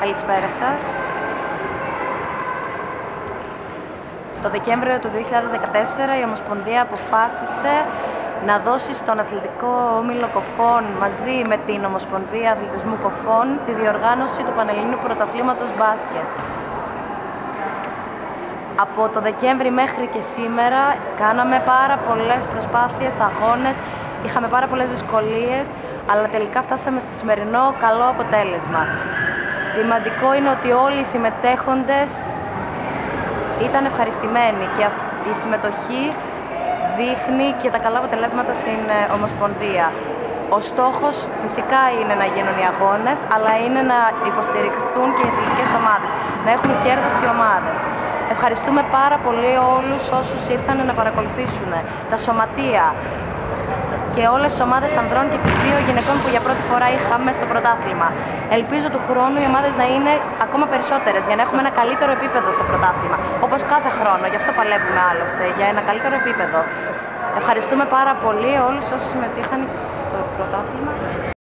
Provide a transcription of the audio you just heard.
Καλησπέρα σας. Το Δεκέμβριο του 2014 η Ομοσπονδία αποφάσισε να δώσει στον Αθλητικό Όμιλο Κοφών μαζί με την Ομοσπονδία Αθλητισμού Κοφών τη διοργάνωση του Πανελληνίου Πρωταθλήματος Μπάσκετ. Από το Δεκέμβρη μέχρι και σήμερα κάναμε πάρα πολλές προσπάθειες, αγώνες, είχαμε πάρα πολλές δυσκολίες, αλλά τελικά φτάσαμε στο σημερινό καλό αποτέλεσμα. Σημαντικό είναι ότι όλοι οι συμμετέχοντες ήταν ευχαριστημένοι και η συμμετοχή δείχνει και τα καλά αποτελέσματα στην Ομοσπονδία. Ο στόχος φυσικά είναι να γίνουν οι αγώνες, αλλά είναι να υποστηριχθούν και οι αθλητικές ομάδες, να έχουν κέρδος οι ομάδες. Ευχαριστούμε πάρα πολύ όλους όσους ήρθαν να παρακολουθήσουν, τα σωματεία και όλες τις ομάδες ανδρών και τις δύο γυναικών που για πρώτη φορά είχαμε στο πρωτάθλημα. Ελπίζω του χρόνου οι ομάδες να είναι ακόμα περισσότερες για να έχουμε ένα καλύτερο επίπεδο στο πρωτάθλημα. Όπως κάθε χρόνο, γι' αυτό παλεύουμε άλλωστε, για ένα καλύτερο επίπεδο. Ευχαριστούμε πάρα πολύ όλους όσους συμμετείχαν στο πρωτάθλημα.